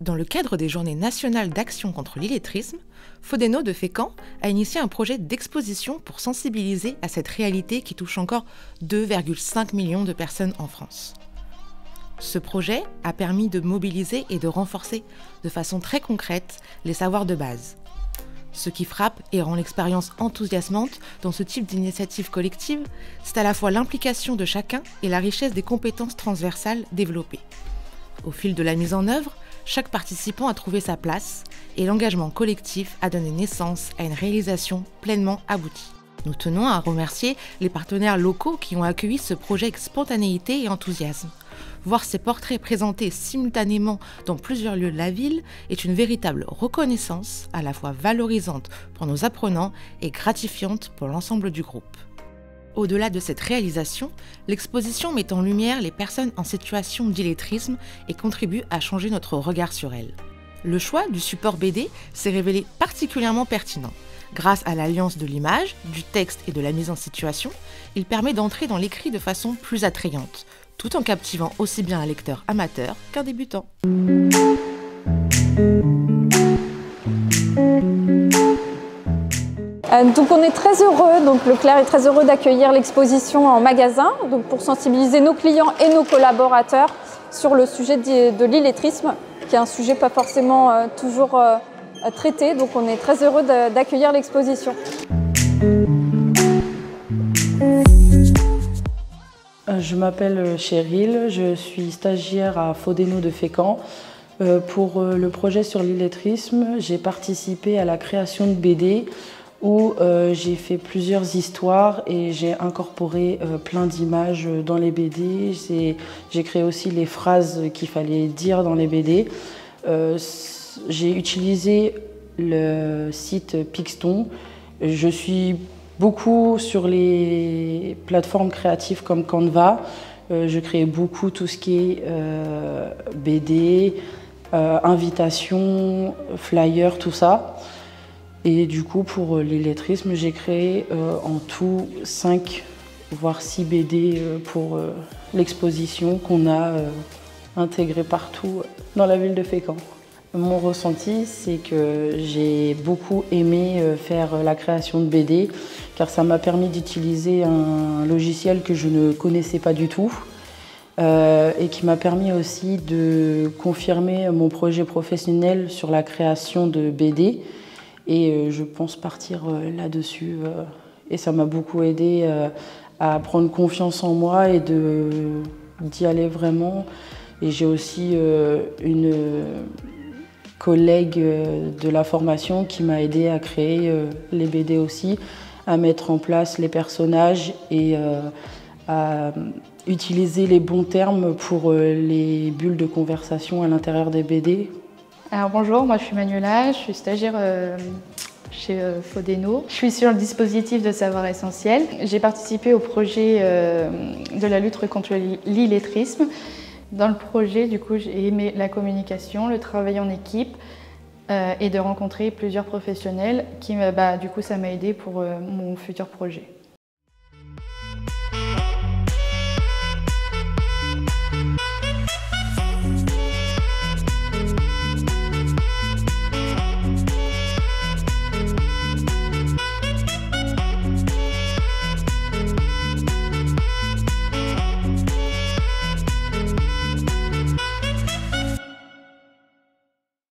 Dans le cadre des Journées nationales d'action contre l'illettrisme, Fodeno de Fécamp a initié un projet d'exposition pour sensibiliser à cette réalité qui touche encore 2,5 millions de personnes en France. Ce projet a permis de mobiliser et de renforcer de façon très concrète les savoirs de base. Ce qui frappe et rend l'expérience enthousiasmante dans ce type d'initiative collective, c'est à la fois l'implication de chacun et la richesse des compétences transversales développées. Au fil de la mise en œuvre, chaque participant a trouvé sa place et l'engagement collectif a donné naissance à une réalisation pleinement aboutie. Nous tenons à remercier les partenaires locaux qui ont accueilli ce projet avec spontanéité et enthousiasme. Voir ces portraits présentés simultanément dans plusieurs lieux de la ville est une véritable reconnaissance, à la fois valorisante pour nos apprenants et gratifiante pour l'ensemble du groupe. Au-delà de cette réalisation, l'exposition met en lumière les personnes en situation d'illettrisme et contribue à changer notre regard sur elles. Le choix du support BD s'est révélé particulièrement pertinent. Grâce à l'alliance de l'image, du texte et de la mise en situation, il permet d'entrer dans l'écrit de façon plus attrayante, tout en captivant aussi bien un lecteur amateur qu'un débutant. Donc on est très heureux, donc Leclerc est très heureux d'accueillir l'exposition en magasin donc pour sensibiliser nos clients et nos collaborateurs sur le sujet de l'illettrisme, qui est un sujet pas forcément toujours traité, donc on est très heureux d'accueillir l'exposition. Je m'appelle Cheryl, je suis stagiaire à Fodeno de Fécamp. Pour le projet sur l'illettrisme, j'ai participé à la création de BD où j'ai fait plusieurs histoires et j'ai incorporé plein d'images dans les BD. J'ai créé aussi les phrases qu'il fallait dire dans les BD. J'ai utilisé le site Pixton. Je suis beaucoup sur les plateformes créatives comme Canva. Je crée beaucoup tout ce qui est BD, invitations, flyers, tout ça. Et du coup, pour l'illettrisme, j'ai créé en tout 5 voire 6 BD pour l'exposition qu'on a intégrée partout dans la ville de Fécamp. Mon ressenti, c'est que j'ai beaucoup aimé faire la création de BD, car ça m'a permis d'utiliser un logiciel que je ne connaissais pas du tout et qui m'a permis aussi de confirmer mon projet professionnel sur la création de BD. Et je pense partir là-dessus. Et ça m'a beaucoup aidé à prendre confiance en moi et d'y aller vraiment. Et j'ai aussi une collègue de la formation qui m'a aidé à créer les BD aussi, à mettre en place les personnages et à utiliser les bons termes pour les bulles de conversation à l'intérieur des BD. Alors bonjour, moi je suis Manuela, je suis stagiaire chez Fodeno. Je suis sur le dispositif de savoir essentiel. J'ai participé au projet de la lutte contre l'illettrisme. Dans le projet, du coup, j'ai aimé la communication, le travail en équipe et de rencontrer plusieurs professionnels qui, du coup, ça m'a aidé pour mon futur projet.